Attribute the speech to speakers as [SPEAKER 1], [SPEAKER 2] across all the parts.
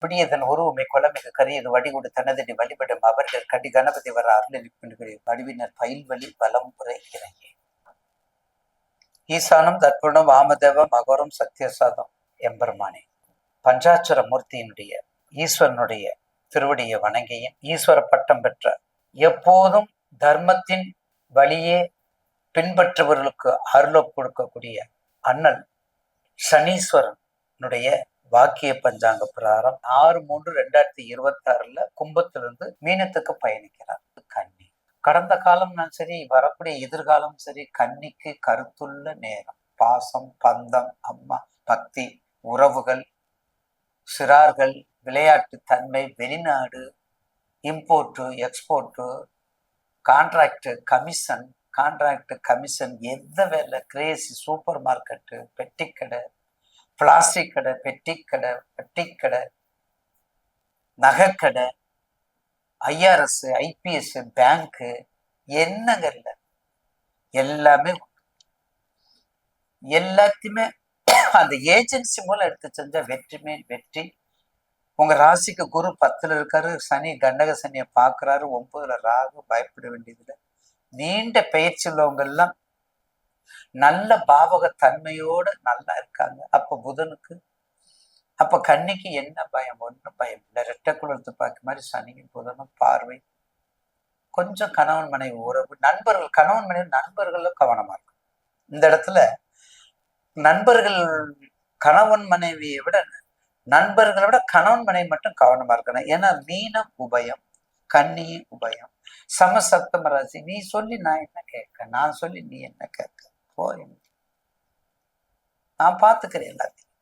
[SPEAKER 1] பிடியதன் உருவமை குழமைக்கு கரியது வடிகுடு தனதடி வழிபடும் அவர்கள் கடி கணபதி வர அருளிப்பின்கள் வடிவினர் பயில்வழி வலம் புரை இறங்கி ஈசானம் தற்புணம் வாமதேவ மகோரம் சத்தியசாதம் எம்பெருமானே பஞ்சாட்சர மூர்த்தியினுடைய ஈஸ்வரனுடைய திருவடியை வணங்கியும் ஈஸ்வர பட்டம் பெற்ற எப்போதும் தர்மத்தின் வழியே பின்பற்றுபவர்களுக்கு அருள கொடுக்கக்கூடிய அண்ணல் சனீஸ்வரனுடைய வாக்கிய பஞ்சாங்க பிரகாரம் 6/3/2026 கும்பத்திலிருந்து மீனத்துக்கு பயணிக்கிறார். கன்னி கடந்த காலம்னாலும் சரி, வரக்கூடிய எதிர்காலம் சரி, கன்னிக்கு கருத்துள்ள நேரம். பாசம், பந்தம், அம்மா, பக்தி, உறவுகள், சிறார்கள், விளையாட்டு தன்மை, வெளிநாடு, இம்போர்ட்டு, எக்ஸ்போர்ட்டு, கான்ட்ராக்டு, கமிஷன், எந்த வேலை, கிரேசி, சூப்பர் மார்க்கெட்டு, பெட்டிக்கடை, பிளாஸ்டிக் கடை, பெட்டிக்கடை, நகைக்கடை, ஐஆர்எஸ், ஐபிஎஸ், பேங்க்கு, என்னங்க இல்லை, எல்லாமே எல்லாத்தையுமே அந்த ஏஜென்சி மூலம் எடுத்து செஞ்ச வெற்றி மேல் வெற்றி. உங்க ராசிக்கு குரு 10ல் இருக்காரு, சனி கண்டக சனியை பார்க்கிறாரு, 9ல் ராகு, பயப்பட வேண்டியதுல. நீண்ட பயிற்சி உள்ளவங்க எல்லாம் நல்ல பாவக தன்மையோட நல்லா இருக்காங்க. அப்ப புதனுக்கு, அப்ப கன்னிக்கு என்ன பயம்? ஒன்றும் பயம் இல்லை. ரெட்டை குளத்து பார்க்க மாதிரி சனியும் புதனும் பார்வை. கொஞ்சம் கணவன் மனைவி உறவு, நண்பர்கள், கணவன் மனைவி நண்பர்களும் கவனமா இருக்கும். இந்த இடத்துல நண்பர்கள் கணவன் மனைவியை விட நண்பர்களை விட கணவன் மனைவி மட்டும் கவனமா இருக்கணும். ஏன்னா மீனம் உபயம், கன்னி உபயம், சமசப்தம ராசி. நீ சொல்லி நான் என்ன கேட்க, நான் சொல்லி நீ என்ன கேட்க, போய் நான் பார்த்துக்கிறேன் எல்லாத்தையும்,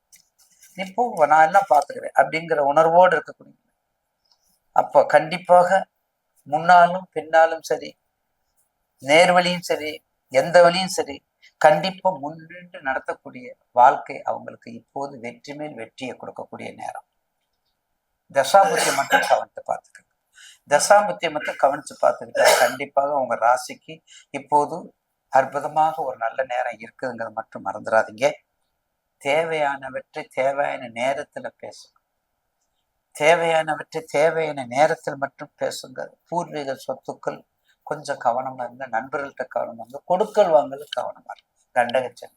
[SPEAKER 1] நீ போ, நான் எல்லாம் பார்த்துக்கிறேன் அப்படிங்கிற உணர்வோடு இருக்கக்கூடிய. அப்போ கண்டிப்பாக முன்னாலும் பின்னாலும் சரி, நேர்வழியும் சரி, எந்த வழியும் சரி, கண்டிப்பா முன்னின்று நடத்தக்கூடிய வாழ்க்கை அவங்களுக்கு இப்போது வெற்றி மேல் வெற்றியை கொடுக்கக்கூடிய நேரம். தசாபுத்தியை மட்டும் கவனித்து பார்த்துக்கங்க. தசாபுத்தியை மட்டும் கவனிச்சு பார்த்துக்கிட்டா கண்டிப்பாக உங்க ராசிக்கு இப்போது அற்புதமாக ஒரு நல்ல நேரம் இருக்குதுங்கிறத மட்டும் மறந்துடாதீங்க. தேவையானவற்றை தேவையான நேரத்துல பேசுங்க. தேவையானவற்றை தேவையான நேரத்தில் மட்டும் பேசுங்க. பூர்வீக சொத்துக்கள் கொஞ்சம் கவனமா இருங்க. நண்பர்கள்ட்ட கவனமா இருங்க. கொடுக்கல் வாங்கல கவனமா இருங்க. கண்டகச்சன்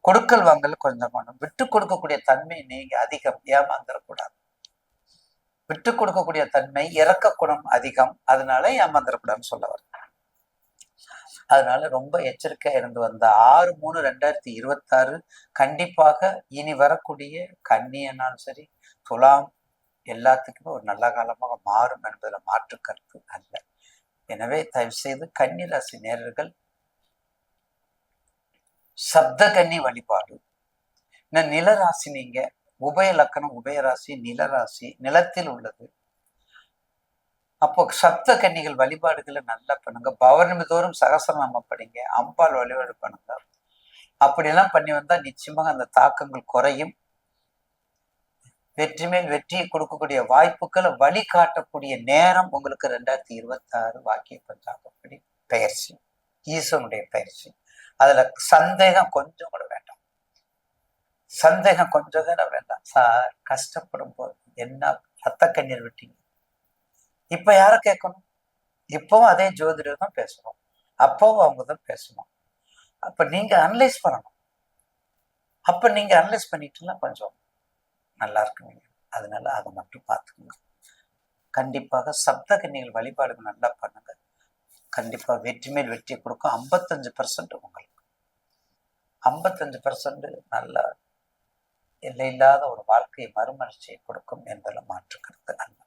[SPEAKER 1] கொடுக்கல் வாங்கல கொஞ்சம் கவனம். விட்டு கொடுக்கக்கூடிய தன்மை நீங்க அதிகம், ஏமாந்துடக்கூடாது. விட்டு கொடுக்கக்கூடிய தன்மை, இறக்க குணம் அதிகம், அதனால ஏமாந்துடக்கூடாதுன்னு சொல்ல வர. அதனால ரொம்ப எச்சரிக்கையா இருந்து வந்த 6/3/2026 கண்டிப்பாக இனி வரக்கூடிய கன்னியனாலும் சரி, துலாம், எல்லாத்துக்குமே ஒரு நல்ல காலமாக மாறும் என்பதில் மாற்று கருத்து அல்ல. எனவே தயவு செய்து கன்னி ராசி நேரர்கள் சப்த கன்னி வழிபாடு. நிலராசி, நீங்க உபய லக்கணம், உபயராசி, நிலராசி நிலத்தில் உள்ளது. அப்போ சப்த கன்னிகள் வழிபாடுகளை நல்லா பண்ணுங்க. பௌர்ணமி தோறும் சகசரநாமம் படிங்க, அம்பாள் வழிபாடு பண்ணுங்க. அப்படியெல்லாம் பண்ணி வந்தா நிச்சயமாக அந்த தாக்கங்கள் குறையும். வெற்றி மேல் வெற்றியை கொடுக்கக்கூடிய வாய்ப்புகளை வழிகாட்டக்கூடிய நேரம் உங்களுக்கு 2026 வாக்கிய பஞ்சாங்கப்படி பயிற்சி, ஈஸ்வரனுடைய பயிற்சி. அதுல சந்தேகம் கொஞ்சம் கூட வேண்டாம். சந்தேகம் கொஞ்சம் கூட வேண்டாம். சார், கஷ்டப்படும் போது என்ன ரத்த கண்ணீர் விட்டீங்க, இப்ப யார கேட்கணும்? இப்பவும் அதே ஜோதிடர் தான் பேசணும், அப்பவும் அவங்க தான் பேசணும். அப்ப நீங்க அனலைஸ் பண்ணணும். அப்ப நீங்க அனலைஸ் பண்ணிட்டுனா கொஞ்சம் நல்லா இருக்குங்க. அதனால அதை மட்டும் பார்த்துக்கோங்க. கண்டிப்பாக சப்த கன்னிகள் வழிபாடுகள் நல்லா பண்ணுங்க. கண்டிப்பா வெற்றி மேல் வெற்றியை கொடுக்கும். 55% உங்களுக்கு 55% நல்ல எல்லையில்லாத ஒரு வாழ்க்கையை மறுமலர்ச்சியை கொடுக்கும் என்பதில் மாற்றுக்கிறது அல்ல.